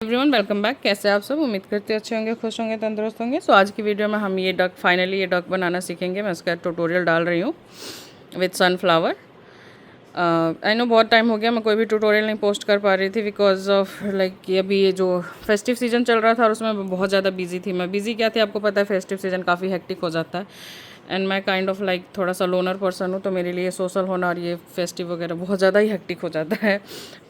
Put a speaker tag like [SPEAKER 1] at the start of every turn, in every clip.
[SPEAKER 1] Everyone, welcome back. कैसे आप सब? उम्मीद करते अच्छे होंगे, खुश होंगे, तंदुरुस्त होंगे। सो आज की वीडियो में हम ये डक फाइनली ये डक बनाना सीखेंगे। मैं इसका ट्यूटोरियल डाल रही हूँ विथ सनफ्लावर। आई नो बहुत टाइम हो गया, मैं कोई भी ट्यूटोरियल नहीं पोस्ट कर पा रही थी बिकॉज ऑफ लाइक अभी ये जो फेस्टिव सीजन चल रहा था और उसमें मैं बहुत ज़्यादा बिजी थी। मैं बिजी क्या थी आपको पता है, फेस्टिव सीजन काफ़ी हेक्टिक हो जाता है एंड मैं काइंड ऑफ लाइक थोड़ा सा लोनर पर्सन हूँ, तो मेरे लिए सोशल होना और ये फेस्टिव वगैरह बहुत ज़्यादा ही हेक्टिक हो जाता है,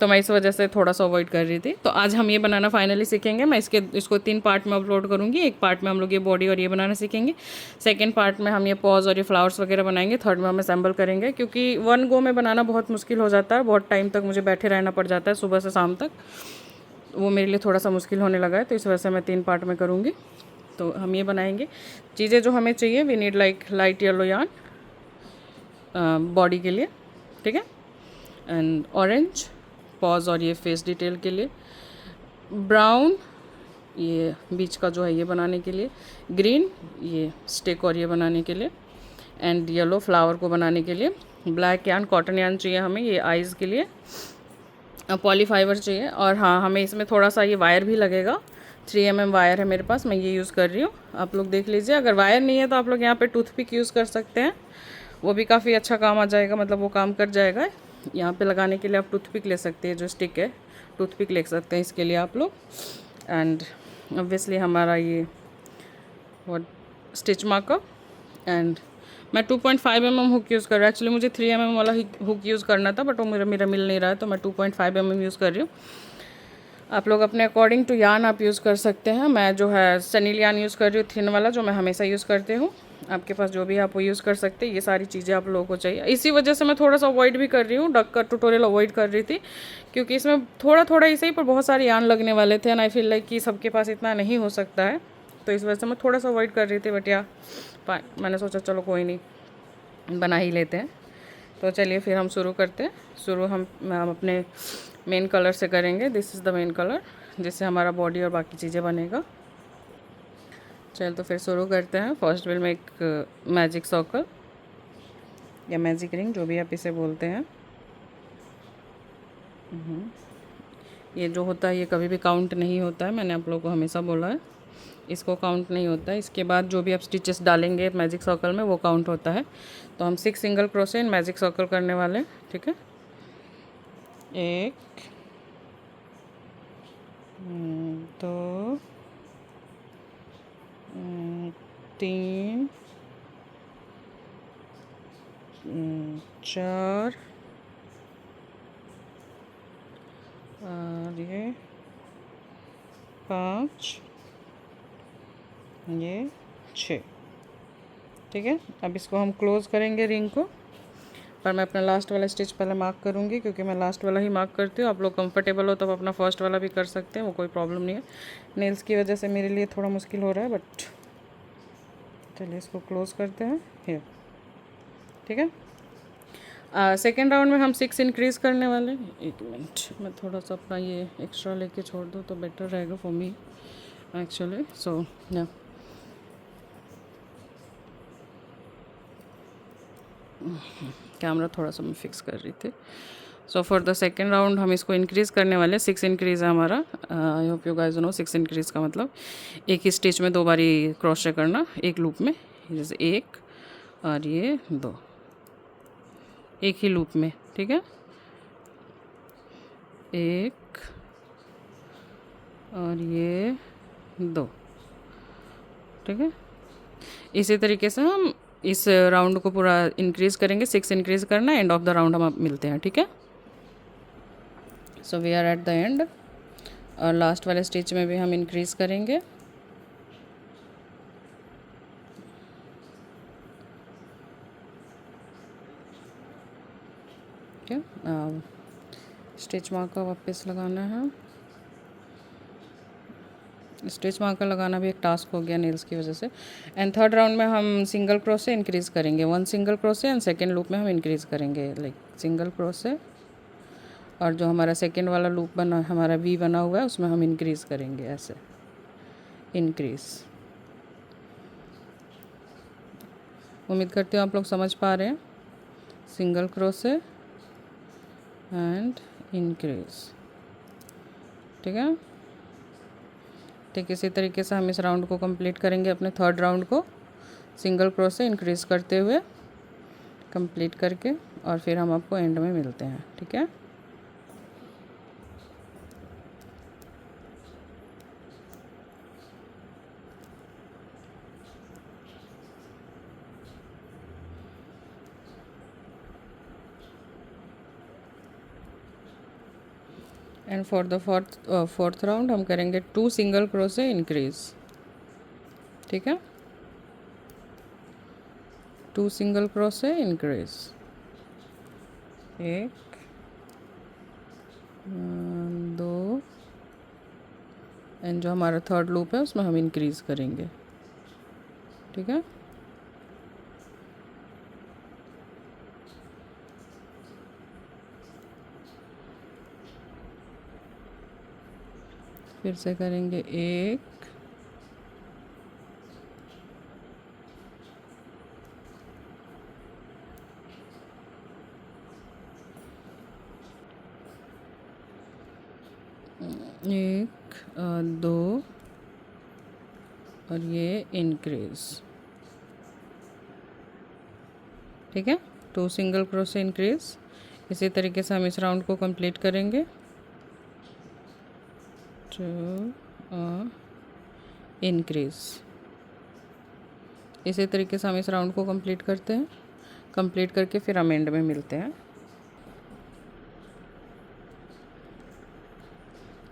[SPEAKER 1] तो मैं इस वजह से थोड़ा सा अवॉइड कर रही थी। तो आज हम ये बनाना फाइनली सीखेंगे। मैं इसको 3 पार्ट में अपलोड करूँगी। एक पार्ट में हम लोग ये बॉडी और ये बनाना सीखेंगे, सेकेंड पार्ट में हम ये पॉज और ये फ्लावर्स वगैरह बनाएंगे, थर्ड में हम असेंबल करेंगे क्योंकि वन गो में बनाना बहुत मुश्किल हो जाता है। बहुत टाइम तक मुझे बैठे रहना पड़ जाता है, सुबह से शाम तक, वो मेरे लिए थोड़ा सा मुश्किल होने लगा है, तो इस वजह से मैं 3 पार्ट में करूँगी। तो हम ये बनाएंगे। चीज़ें जो हमें चाहिए, we need like light yellow yarn body के लिए, ठीक है, एंड ऑरेंज पॉज और ये फेस डिटेल के लिए, ब्राउन ये बीच का जो है ये बनाने के लिए, ग्रीन ये स्टिक और ये बनाने के लिए, एंड येलो फ्लावर को बनाने के लिए, ब्लैक यार्न कॉटन यार्न चाहिए हमें ये आइज़ के लिए, पॉलीफाइबर चाहिए, और हाँ हमें इसमें थोड़ा सा ये वायर भी लगेगा। 3 mm वायर है मेरे पास, मैं ये यूज़ कर रही हूँ। आप लोग देख लीजिए, अगर वायर नहीं है तो आप लोग यहाँ पे टूथपिक यूज़ कर सकते हैं, वो भी काफ़ी अच्छा काम आ जाएगा, मतलब वो काम कर जाएगा। यहाँ पे लगाने के लिए आप टूथपिक ले सकते हैं, जो स्टिक है टूथपिक ले सकते हैं इसके लिए आप लोग। एंड ऑब्वियसली हमारा ये व्हाट स्टिच मार्कर, एंड मैं 2.5 mm हुक यूज़ कर रहा हूँ। एक्चुअली मुझे 3 mm वाला हुक यूज़ करना था, बट वो मेरा मिल नहीं रहा है, तो मैं 2.5 mm यूज़ कर रही हूँ। आप लोग अपने अकॉर्डिंग टू यान आप यूज़ कर सकते हैं। मैं जो है सनील यान यूज़ कर रही हूँ, थिन वाला, जो मैं हमेशा यूज़ करती हूँ। आपके पास जो भी है आप वो यूज़ कर सकते हैं। ये सारी चीज़ें आप लोगों को चाहिए, इसी वजह से मैं थोड़ा सा अवॉइड भी कर रही हूँ, डक का ट्यूटोरियल अवॉइड कर रही थी क्योंकि इसमें थोड़ा थोड़ा ही सही पर बहुत सारे यान लगने वाले थे एंड आई फील लाइक कि सबके पास इतना नहीं हो सकता है, तो इस वजह से मैं थोड़ा सा अवॉइड कर रही थी। बट या मैंने सोचा चलो कोई नहीं, बना ही लेते हैं। तो चलिए फिर हम शुरू करते हैं। शुरू हम अपने मेन कलर से करेंगे। This is the main colour जिससे हमारा बॉडी और बाकी चीज़ें बनेगा। चल तो फिर शुरू करते हैं। First will make magic circle या मैजिक रिंग, जो भी आप इसे बोलते हैं। ये जो होता है ये कभी भी काउंट नहीं होता है, मैंने आप लोगों को हमेशा बोला है, इसको काउंट नहीं होता है। इसके बाद जो भी आप स्टिचेस डालेंगे मैजिक सर्कल में वो काउंट होता है। तो हम 6 single crochet in magic circle करने वाले हैं, ठीक है। 1 2 3 4 और ये 5 ये 6, ठीक है। अब इसको हम क्लोज़ करेंगे रिंग को, पर मैं अपना लास्ट वाला स्टिच पहले मार्क करूँगी क्योंकि मैं लास्ट वाला ही मार्क करती हूँ। आप लोग कंफर्टेबल हो तो आप अपना फर्स्ट वाला भी कर सकते हैं, वो कोई प्रॉब्लम नहीं है। नेल्स की वजह से मेरे लिए थोड़ा मुश्किल हो रहा है, बट चलिए इसको क्लोज़ करते हैं हियर, ठीक है। सेकेंड राउंड में हम 6 इंक्रीज़ करने वाले हैं। 1 मिनट, मैं थोड़ा सा अपना ये एक्स्ट्रा लेके छोड़ दूँ तो बेटर रहेगा फॉर मी एक्चुअली। सो या कैमरा थोड़ा सा मैं फिक्स कर रही थी। So for the second round हम इसको इंक्रीज़ करने वाले। 6 इंक्रीज़ है हमारा। I hope you guys know 6 increase का मतलब एक ही स्टिच में 2 बारी क्रोशे करना, एक लूप में, जैसे 1 और ये 2, एक ही लूप में, ठीक है। 1 और ये 2, ठीक है। इसी तरीके से हम इस राउंड को पूरा इंक्रीज़ करेंगे। 6 इंक्रीज़ करना, एंड ऑफ द राउंड हम मिलते हैं, ठीक है। So we are at the end, और लास्ट वाले स्टिच में भी हम इंक्रीज़ करेंगे। ठीक है, स्टिच मार्कर वापस लगाना है। स्टिच मार्कर लगाना भी एक टास्क हो गया नेल्स की वजह से। एंड थर्ड राउंड में हम सिंगल क्रोशे इंक्रीज़ करेंगे, 1 single crochet, and second loop में हम इंक्रीज़ करेंगे लाइक सिंगल क्रोशे, और जो हमारा सेकेंड वाला लूप बना, हमारा वी बना हुआ है, उसमें हम इंक्रीज़ करेंगे ऐसे, इंक्रीज़। उम्मीद करती हूँ आप लोग समझ पा रहे हैं। सिंगल क्रोशे एंड इंक्रीज़, ठीक है। ठीक इसी तरीके से हम इस राउंड को कंप्लीट करेंगे, अपने थर्ड राउंड को सिंगल क्रोशे इंक्रीज़ करते हुए कंप्लीट करके, और फिर हम आपको एंड में मिलते हैं। ठीक है, and for the fourth round हम करेंगे 2 सिंगल क्रोशे इंक्रीज। ठीक है, 2 सिंगल क्रोशे इंक्रीज, 1 2, एंड जो हमारा थर्ड लूप है उसमें हम इंक्रीज करेंगे। ठीक है, फिर से करेंगे 1 1 2 और ये इंक्रीज। ठीक है, 2 सिंगल क्रोशे इंक्रीज। इसी तरीके से हम इस राउंड को कंप्लीट करेंगे। 2 इंक्रीज। इसी तरीके से हम इस राउंड को कंप्लीट करते हैं, कंप्लीट करके फिर हम एंड में मिलते हैं।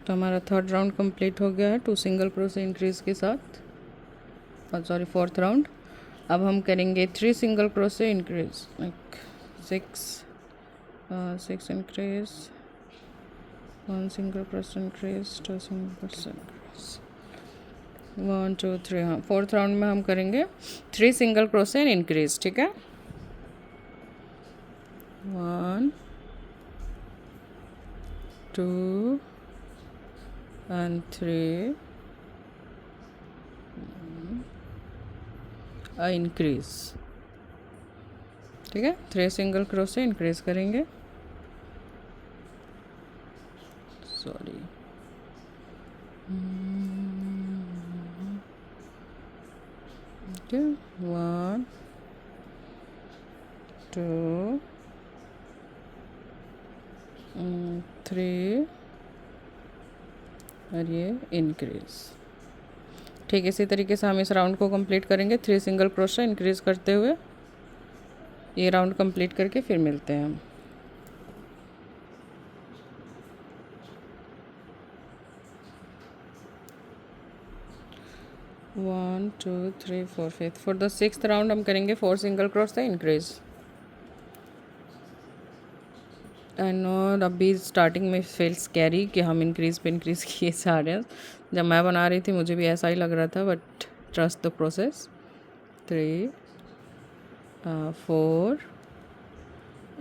[SPEAKER 1] तो हमारा थर्ड राउंड कंप्लीट हो गया है 2 सिंगल क्रोशे इंक्रीज के साथ, और सॉरी फोर्थ राउंड। अब हम करेंगे 3 single crochet increase, like 6 increase, 1 single crochet increase, 2 single crochet increase, 1 2 3। हाँ, फोर्थ राउंड में हम करेंगे 3 सिंगल क्रोशे इंक्रीज। ठीक है, 1 2 and 3 इंक्रीज। ठीक है, 3 सिंगल क्रोशे इंक्रीज करेंगे, सॉरी 1 2 3 और ये इंक्रीज। ठीक इसी तरीके से हम इस राउंड को कंप्लीट करेंगे 3 सिंगल क्रोशे इंक्रीज करते हुए। ये राउंड कंप्लीट करके फिर मिलते हैं हम। One two three four, fifth. For the sixth round हम करेंगे 4 single crochet increase. I know अभी स्टार्टिंग में फील स्कैरी कि हम इंक्रीज पे इंक्रीज किए जा रहे हैं। जब मैं बना रही थी मुझे भी ऐसा ही लग रहा था, but trust the process. 3 4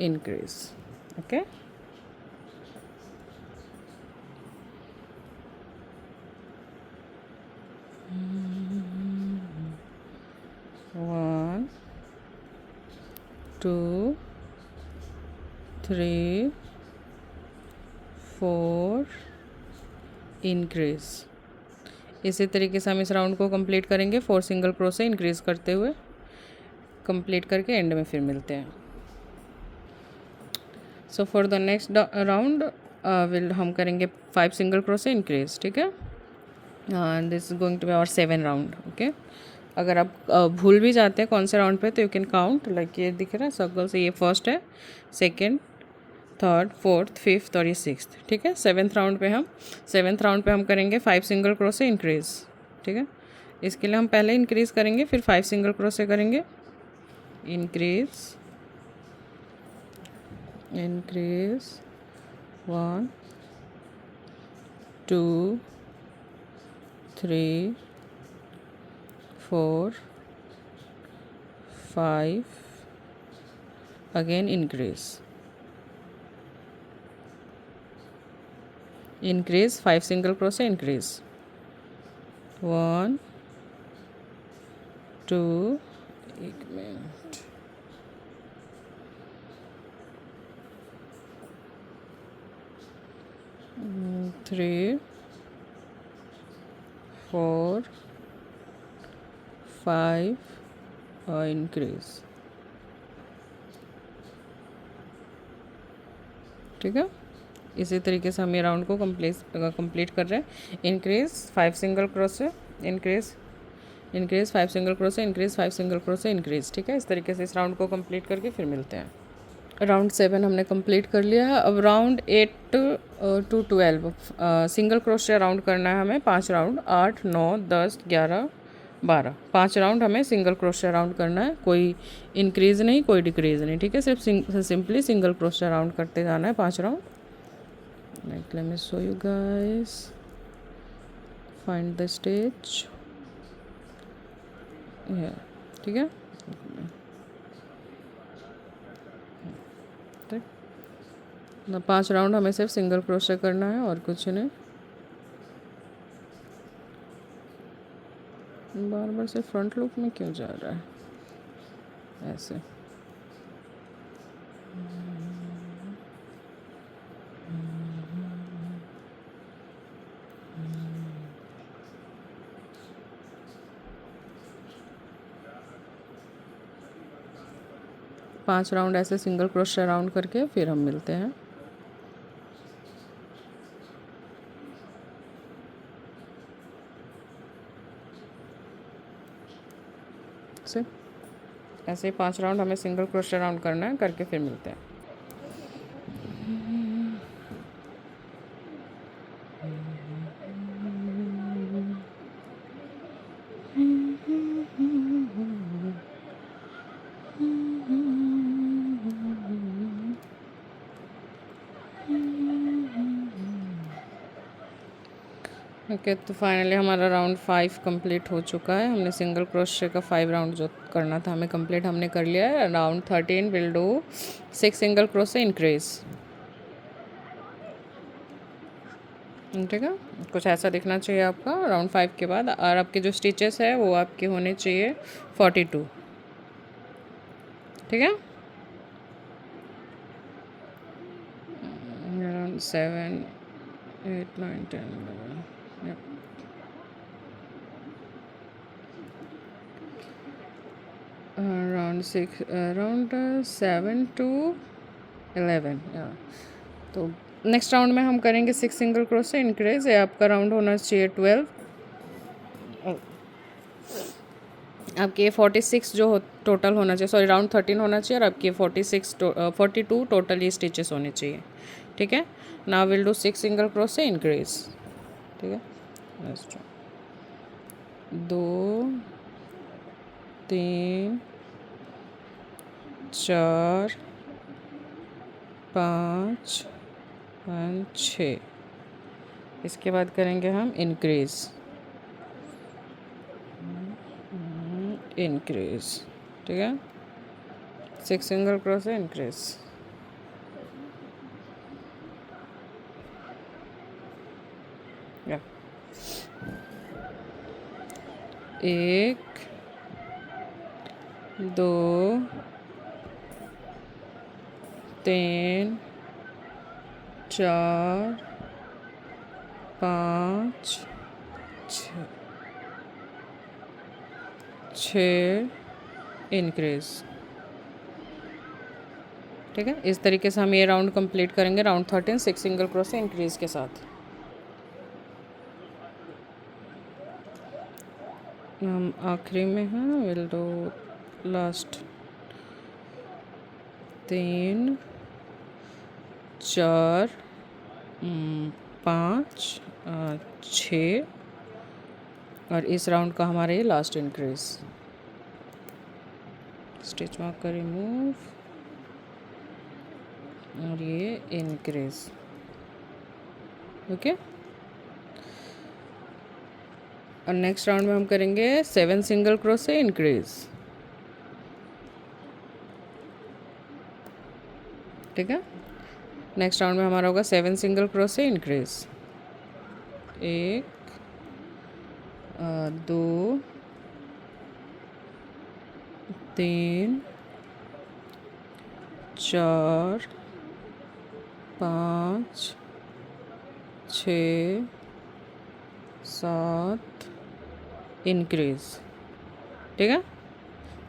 [SPEAKER 1] increase. Okay, one two 3 4 increase. इसी तरीके से हम इस राउंड को कंप्लीट करेंगे 4 सिंगल क्रोशे इंक्रीज करते हुए, कंप्लीट करके एंड में फिर मिलते हैं। So for the next round हम करेंगे 5 सिंगल क्रोशे इंक्रीज। ठीक है, this is going to be our 7 round. Okay, अगर आप भूल भी जाते हैं कौन से राउंड पे, तो यू कैन काउंट, लाइक ये दिख रहा है सर्कल से, ये फर्स्ट है, सेकेंड, थर्ड, फोर्थ, फिफ्थ और ये सिक्स्थ। ठीक है, सेवेंथ राउंड पे हम करेंगे 5 सिंगल क्रोशे इंक्रीज। ठीक है, इसके लिए हम पहले इंक्रीज करेंगे, फिर 5 सिंगल क्रोशे करेंगे, increase increase 1 2 3 4 5, again increase 5 single crochet, increase 1 2, एक मिनट, 3 4 5 और इंक्रीज। ठीक है, इसी तरीके से हम ये राउंड को कंप्लीट कर रहे हैं। Increase 5 single crochet, increase 5 single crochet, increase 5 single crochet, increase. ठीक है, इस तरीके से इस राउंड को कंप्लीट करके फिर मिलते हैं। राउंड 7 हमने कंप्लीट कर लिया है। अब round 8 to 12 single crochet round करना है हमें। 5 राउंड 8 9 10 11 12 5 राउंड हमें सिंगल क्रोशे राउंड करना है। कोई इंक्रीज नहीं, कोई डिक्रीज नहीं। ठीक है, सिर्फ सिंपली सिंगल क्रोशे राउंड करते जाना है 5 round. Let me show you guys, find the stage. ठीक है, ठीक, 5 राउंड हमें सिर्फ सिंगल क्रोशे करना है और कुछ नहीं। बार बार से फ्रंट लूप में क्यों जा रहा है ऐसे? पांच राउंड ऐसे सिंगल क्रोशे राउंड करके फिर हम मिलते हैं। ऐसे 5 राउंड हमें सिंगल क्रोशे राउंड करना है, करके फिर मिलते हैं। ओके, तो फाइनली हमारा राउंड 5 कंप्लीट हो चुका है। हमने सिंगल क्रोशे का 5 राउंड जो करना था हमें कंप्लीट हमने कर लिया है। Round 13 will do 6 single crochet increase. ठीक है, कुछ ऐसा दिखना चाहिए आपका राउंड 5 के बाद। और आपके जो स्टिचेस है वो आपके होने चाहिए 42। ठीक है, राउंड 7 8 9 10 11 राउंड 6 राउंड 7 टू 11। तो नेक्स्ट राउंड में हम करेंगे 6 सिंगल क्रोशे इंक्रीज। ये आपका राउंड होना चाहिए 12। आपके 46 जो टोटल होना चाहिए, सॉरी राउंड 13 होना चाहिए, और आपके 42 टोटल ये स्टिचेस होने चाहिए। ठीक है, now will do 6 single crochet increase. ठीक है, 2 3 4 5 और 6। इसके बाद करेंगे हम इंक्रीज। ठीक है, 6 सिंगल क्रोशे इंक्रीज। एक 2 3 4 5 6 इंक्रीज। ठीक है, इस तरीके से हम ये राउंड कंप्लीट करेंगे। राउंड 13 6 सिंगल क्रोशे इंक्रीज के साथ। हम आखिरी में हैं, विल डू लास्ट 3 4 5 6 और इस राउंड का हमारा ये लास्ट इंक्रीज। स्टिच मार्क का रिमूव और ये इंक्रीज। ओके, और नेक्स्ट राउंड में हम करेंगे 7 सिंगल क्रोशे इंक्रीज। ठीक है, नेक्स्ट राउंड में हमारा होगा 7 सिंगल क्रोशे इंक्रीज। 1 2 3 4 5 6 7 इंक्रीज, ठीक है।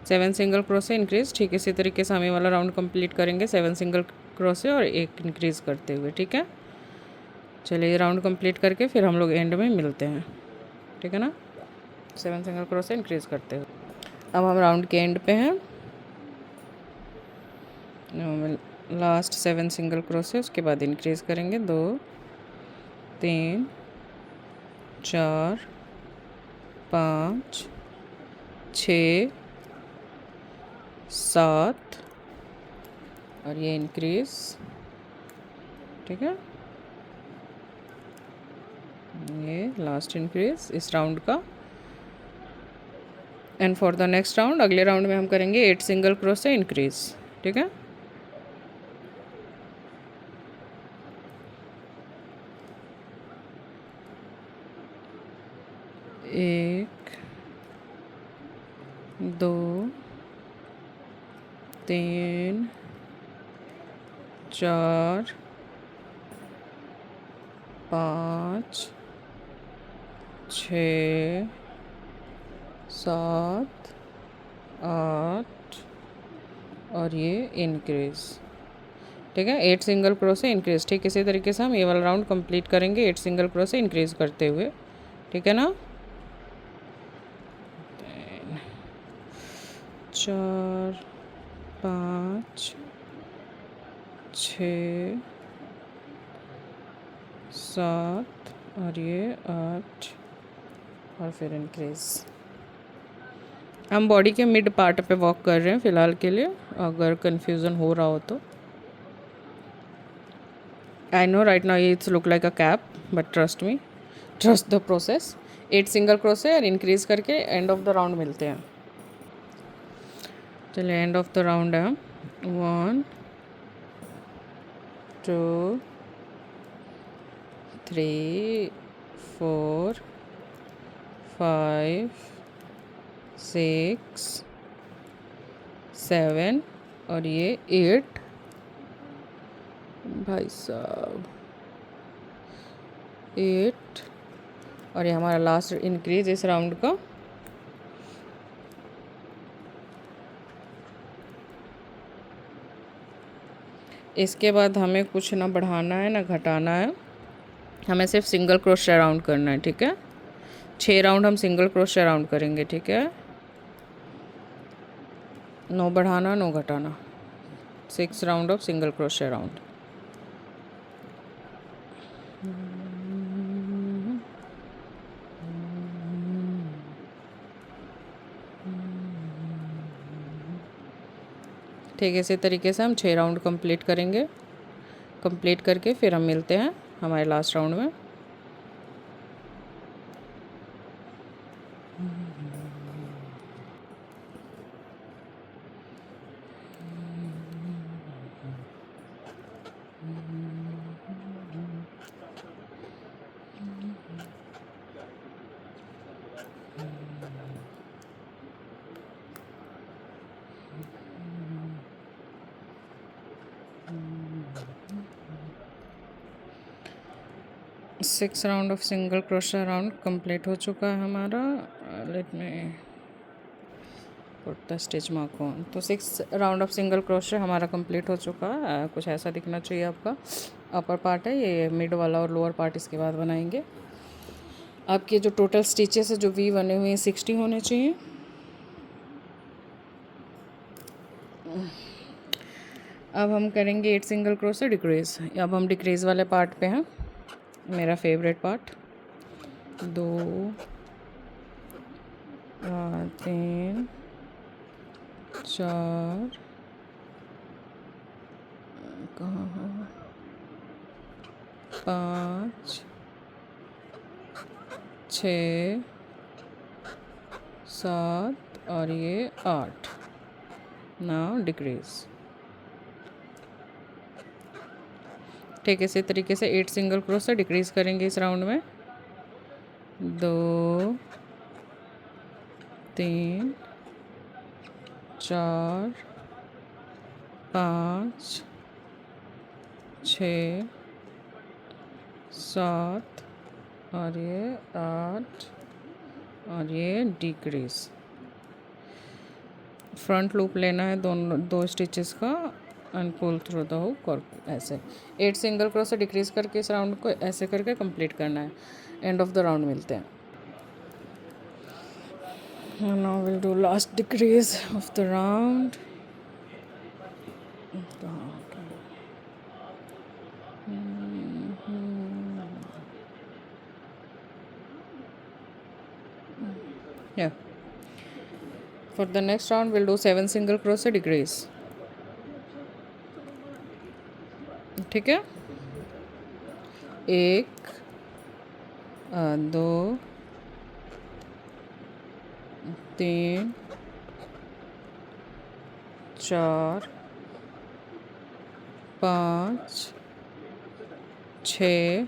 [SPEAKER 1] 7 सिंगल क्रोशे इंक्रीज। ठीक है, इसी तरीके से हम ये वाला राउंड कंप्लीट करेंगे 7 सिंगल क्रोशे और एक इंक्रीज करते हुए, ठीक है। चलिए ये राउंड कंप्लीट करके फिर हम लोग एंड में मिलते हैं, ठीक है ना। 7 सिंगल क्रोशे इंक्रीज करते हुए अब हम राउंड के एंड पे हैं। लास्ट 7 सिंगल क्रोशे, उसके बाद इंक्रीज करेंगे 2 3 4 5 6 7 और ये इंक्रीज, ठीक है। ये लास्ट इंक्रीज इस राउंड का। And for the next round, अगले राउंड में हम करेंगे 8 सिंगल क्रोशे इंक्रीज, ठीक है। एक 2 3 4 5 6 7 8 और ये इंक्रीज, ठीक है। 8 सिंगल क्रोशे इंक्रीज। ठीक इसी तरीके से हम ये वाला राउंड कंप्लीट करेंगे 8 सिंगल क्रोशे इंक्रीज करते हुए, ठीक है ना। 4 5 6 7 और ये 8 और फिर इंक्रीज। हम बॉडी के मिड पार्ट पे वॉक कर रहे हैं फ़िलहाल के लिए, अगर कन्फ्यूज़न हो रहा हो तो। I know right now it's look like a cap, but trust me, trust the process. 8 single crochet और इंक्रीज करके एंड ऑफ द राउंड मिलते हैं। चलिए एंड ऑफ द राउंड है 1 2 3 4 5 6 7 और ये 8 भाई साहब 8 और ये हमारा लास्ट इंक्रीज इस राउंड का। इसके बाद हमें कुछ ना बढ़ाना है ना घटाना है, हमें सिर्फ सिंगल क्रोशे राउंड करना है, ठीक है। 6 राउंड हम सिंगल क्रोशे राउंड करेंगे, ठीक है। नो बढ़ाना नो घटाना, 6 round of single crochet round. ठीक है, इसी तरीके से हम 6 राउंड कंप्लीट करेंगे। कंप्लीट करके फिर हम मिलते हैं हमारे लास्ट राउंड में। Six round of single crochet round complete हो चुका है हमारा। Let me put the stitch mark on. तो 6 राउंड ऑफ सिंगल क्रोशा हमारा कंप्लीट हो चुका है। कुछ ऐसा दिखना चाहिए आपका। अपर पार्ट है ये, मिड वाला और लोअर पार्ट इसके बाद बनाएंगे। आपके जो टोटल स्टिचेस है जो वी बने हुए हैं 60 होने चाहिए। अब हम करेंगे 8 सिंगल क्रोशा डिक्रीज। अब हम डिक्रीज वाले पार्ट पे हैं, मेरा फेवरेट पार्ट। 2 3 4 कहाँ है 5 6 7 और ये 8। Now decrease. ठीक है, इसी तरीके से 8 सिंगल क्रोशा डिक्रीज करेंगे इस राउंड में। 2 3 4 5 6 7 और ये 8 और ये डिक्रीज। फ्रंट लूप लेना है दोनों 2 स्टिचेस का and pull through the hook और ऐसे 8 सिंगल क्रोशे डिक्रीज करके इस राउंड को ऐसे करके कंप्लीट करना है। एंड ऑफ द राउंड मिलते हैं। Now will do last decrease of the round. Yeah. For the next round, we'll do 7 single crochet decrease. ठीक है, 1 2 3 4 5 6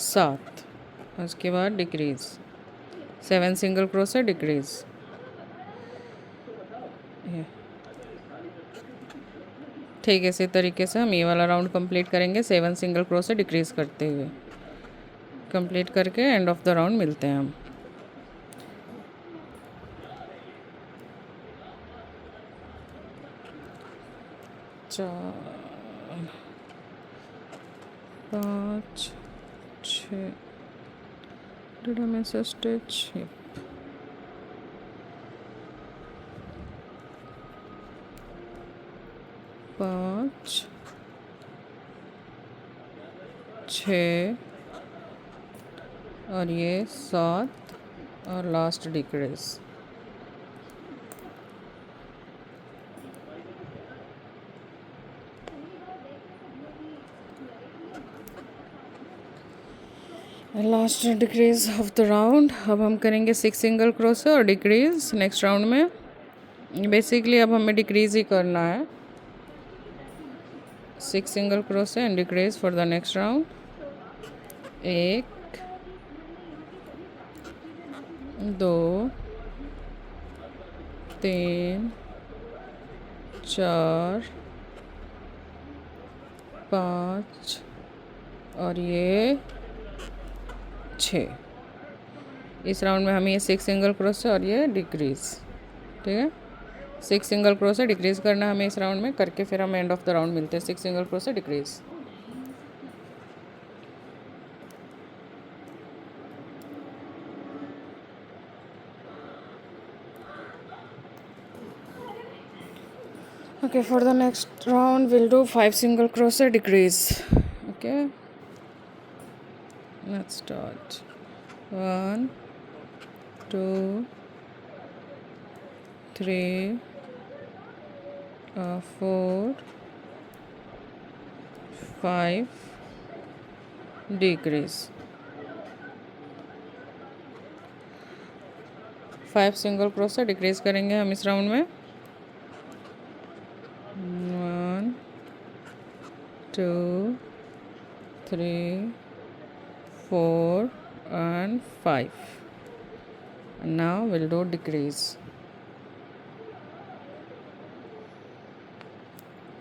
[SPEAKER 1] 7। उसके बाद डिक्रीज 7 सिंगल क्रोशे डिक्रीज। ठीक है, इसी तरीके से हम ये वाला राउंड कंप्लीट करेंगे 7 सिंगल क्रोशे डिक्रीज करते हुए। कंप्लीट करके एंड ऑफ द राउंड मिलते हैं हम। चार 5 6 did I miss a stitch? Yep. 5 6 और ये 7 और last decrease. Last decrease of the round. अब हम करेंगे 6 सिंगल क्रोशे और डिक्रीज नेक्स्ट राउंड में। बेसिकली अब हमें डिक्रीज ही करना है। 6 single crochet and decrease for the next round. 1 2 3 4 5 और ये 6। इस राउंड में हमें ये 6 सिंगल क्रोशे और ये डिक्रीज। ठीक है, 6 सिंगल क्रोशे डिक्रीज करना है हमें इस राउंड में करके फिर हम एंड ऑफ द राउंड मिलते हैं। 6 single crochet decrease. Okay, for the next round we'll do 5 single crochet decrease. Okay, let's start. 1 2 3 4 5 decrease। 5 single crochet decrease करेंगे हम इस राउंड में। 1 2 3 4 and 5 and now we'll do decrease।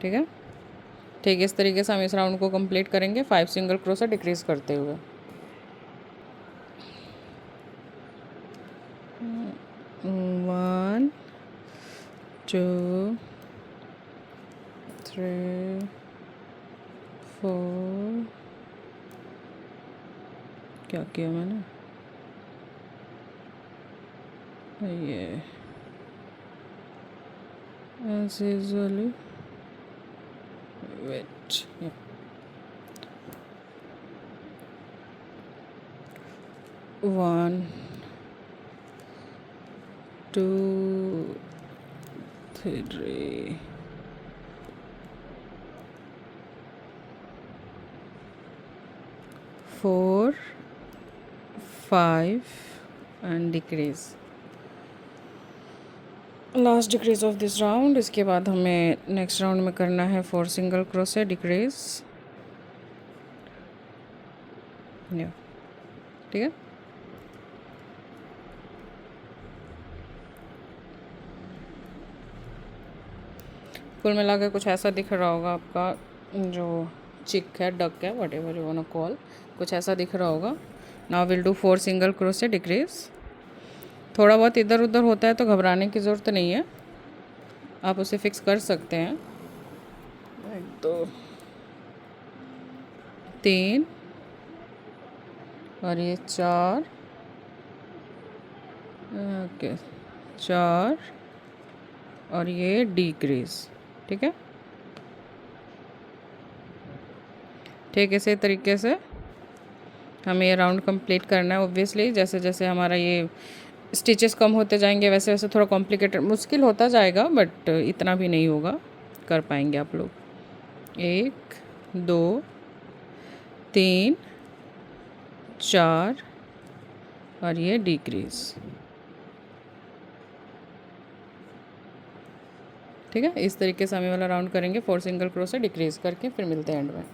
[SPEAKER 1] ठीक है, ठीक है, इस तरीके से हम इस राउंड को कंप्लीट करेंगे 5 सिंगल क्रोशे डिक्रीज करते हुए। 1 2 3 4 क्या किया मैंने, ये as usually wait, yeah. 1 2 3 4 5 and decrease। Last decrease of this round. इसके बाद हमें नेक्स्ट राउंड में करना है 4 सिंगल क्रोशे डिक्रीज। ठीक है, कुल मिला के कुछ ऐसा दिख रहा होगा आपका जो चिक है, डक है, whatever you want to call, कुछ ऐसा दिख रहा होगा। Now will do 4 single crochet decrease. थोड़ा बहुत इधर उधर होता है तो घबराने की ज़रूरत नहीं है, आप उसे फिक्स कर सकते हैं। 1 2 3 और ये 4, ओके 4 और ये डिक्रीज। ठीक है, ठीक इसी तरीके से हमें ये राउंड कंप्लीट करना है। ऑब्वियसली जैसे जैसे हमारा ये स्टिचेस कम होते जाएंगे वैसे वैसे थोड़ा कॉम्प्लिकेटेड मुश्किल होता जाएगा, बट इतना भी नहीं होगा, कर पाएंगे आप लोग। 1 2 3 4 और ये डिक्रीज। ठीक है, इस तरीके से हमें वाला राउंड करेंगे 4 सिंगल क्रोशे डिक्रीज करके, फिर मिलते हैं एंड में।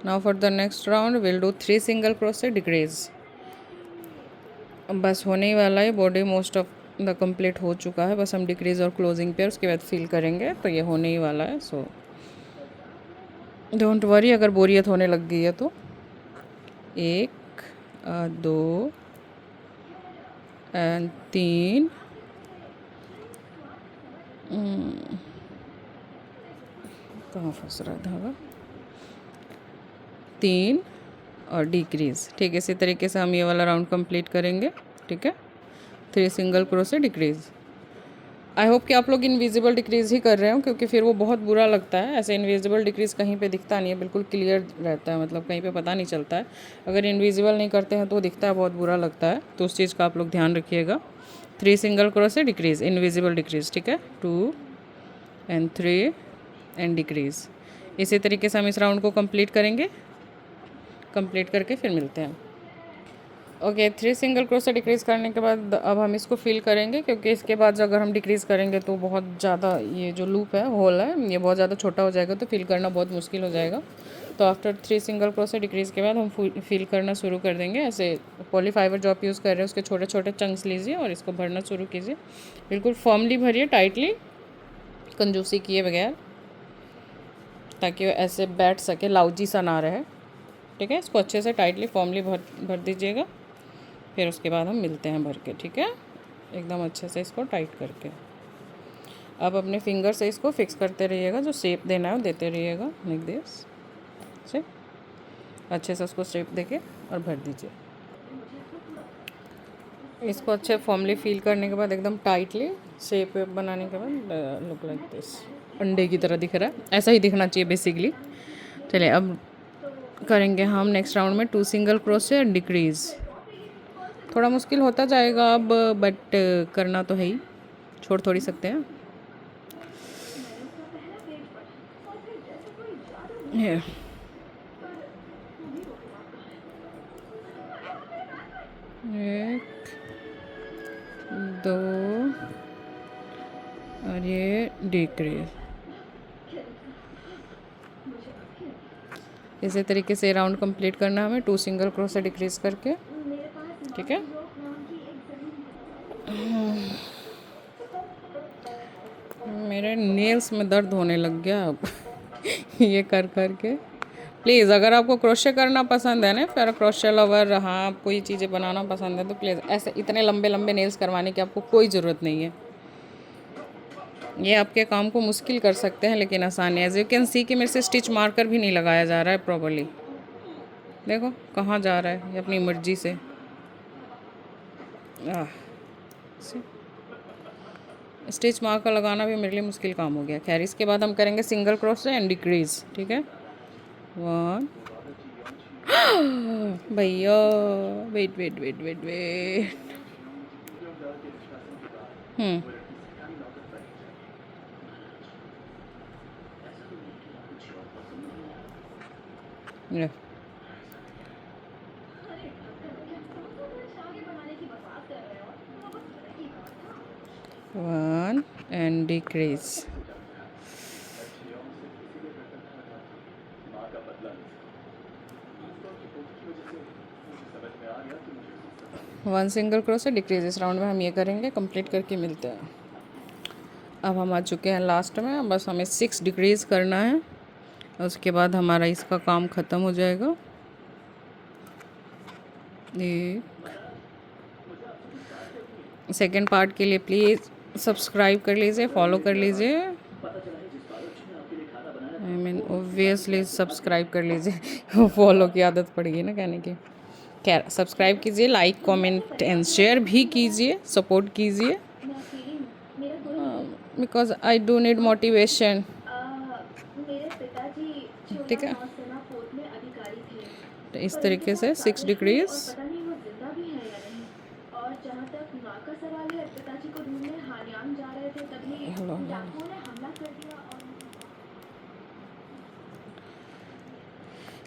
[SPEAKER 1] Now for the next round will do 3 single crochet decrease. बस होने ही वाला है, body most of the complete हो चुका है, बस हम डिक्रीज और क्लोजिंग पे उसके बाद फिल करेंगे, तो ये होने ही वाला है। सो डोंट वरी अगर बोरियत होने लग गई है तो। 1 2 एंड 3 कहाँ फंस रहा है धागा, 3 और डिक्रीज। ठीक है, इसी तरीके से हम ये वाला राउंड कंप्लीट करेंगे। ठीक है, 3 single crochet decrease. I hope कि आप लोग इनविजिबल डिक्रीज ही कर रहे हो, क्योंकि फिर वो बहुत बुरा लगता है। ऐसे इनविजिबल डिक्रीज कहीं पे दिखता नहीं है, बिल्कुल क्लियर रहता है, मतलब कहीं पे पता नहीं चलता है। अगर इनविजिबल नहीं करते हैं तो दिखता है, बहुत बुरा लगता है, तो उस चीज़ का आप लोग ध्यान रखिएगा। 3 single crochet decrease, invisible decrease. ठीक है, 2 एंड 3 एंड डिक्रीज। इसी तरीके से हम इस राउंड को कंप्लीट करेंगे, कंप्लीट करके फिर मिलते हैं। ओके, 3 सिंगल क्रोशे डिक्रीज़ करने के बाद अब हम इसको फिल करेंगे, क्योंकि इसके बाद अगर हम डिक्रीज़ करेंगे तो बहुत ज़्यादा ये जो लूप है, होल है, ये बहुत ज़्यादा छोटा हो जाएगा, तो फिल करना बहुत मुश्किल हो जाएगा। तो आफ्टर 3 सिंगल क्रोशे डिक्रीज़ के बाद हम फिल करना शुरू कर देंगे। ऐसे पॉली फाइबर जो आप यूज़ कर रहे हैं उसके छोटे छोटे चंक्स लीजिए और इसको भरना शुरू कीजिए। बिल्कुल फॉर्मली भरिए, टाइटली, कंजूसी किए बगैर, ताकि वो ऐसे बैठ सके, लाउजी सा ना रहे। ठीक है, इसको अच्छे से टाइटली फॉर्मली भर दीजिएगा। फिर उसके बाद हम मिलते हैं भर के। ठीक है, एकदम अच्छे से इसको टाइट करके अब अपने फिंगर से इसको फिक्स करते रहिएगा, जो शेप देना है वो देते रहिएगा। लाइक दिस से अच्छे से उसको शेप देके और भर दीजिए। इसको अच्छे फॉर्मली फील करने के बाद एकदम टाइटली शेप बनाने के बाद लुक लाइक दिस, अंडे की तरह दिख रहा है, ऐसा ही दिखना चाहिए बेसिकली। चलिए अब करेंगे हम नेक्स्ट राउंड में 2 सिंगल क्रोशे एंड डिक्रीज़। थोड़ा मुश्किल होता जाएगा अब, बट करना तो है ही, छोड़ थोड़ी सकते हैं। ये 1 2 और ये डिक्रीज। इसी तरीके से राउंड कंप्लीट करना हमें 2 सिंगल क्रोशे डिक्रीज करके। ठीक है, मेरे नेल्स में दर्द होने लग गया अब ये कर कर के। प्लीज़ अगर आपको क्रोशे करना पसंद है ना, फिर क्रोशे लवर, हाँ आपको ये चीज़ें बनाना पसंद है, तो प्लीज़ ऐसे इतने लंबे लंबे नेल्स करवाने की आपको कोई ज़रूरत नहीं है। ये आपके काम को मुश्किल कर सकते हैं, लेकिन आसान है। एज यू कैन सी कि मेरे से स्टिच मार्कर भी नहीं लगाया जा रहा है प्रॉपर्ली। देखो कहाँ जा रहा है ये अपनी मर्जी से। स्टिच मार्कर लगाना भी मेरे लिए मुश्किल काम हो गया। खैर, इसके बाद हम करेंगे सिंगल क्रोशे एंड डिक्रीज। ठीक है, 1 भैया wait wait wait wait wait, ये 1 and decrease. 1 single crochet decrease. इस राउंड में हम ये करेंगे, कंप्लीट करके मिलते हैं। अब हम आ चुके हैं लास्ट में, बस हमें 6 डिक्रीज करना है, उसके बाद हमारा इसका काम ख़त्म हो जाएगा। सेकेंड पार्ट के लिए प्लीज़ सब्सक्राइब कर लीजिए, फॉलो कर लीजिए, आई मीन ऑब्वियसली सब्सक्राइब कर लीजिए फॉलो की आदत पड़ेगी ना कहने की। खैर सब्सक्राइब कीजिए, लाइक कमेंट एंड शेयर भी कीजिए, सपोर्ट कीजिए, because I do need motivation. ठीक है, तो इस तरीके से 6 डिग्रीज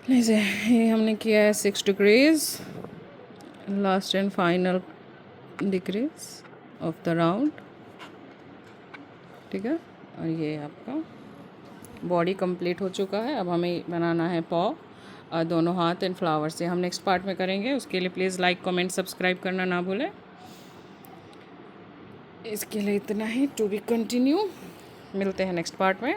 [SPEAKER 1] लीजिए, ये हमने किया है 6 degrees, last and final decrease of the round. ठीक है, और ये आपका बॉडी कंप्लीट हो चुका है। अब हमें बनाना है पॉ, दोनों हाथ एंड फ्लावर से हम नेक्स्ट पार्ट में करेंगे। उसके लिए प्लीज़ लाइक कमेंट सब्सक्राइब करना ना भूलें। इसके लिए इतना ही, टू बी कंटिन्यू। मिलते हैं नेक्स्ट पार्ट में।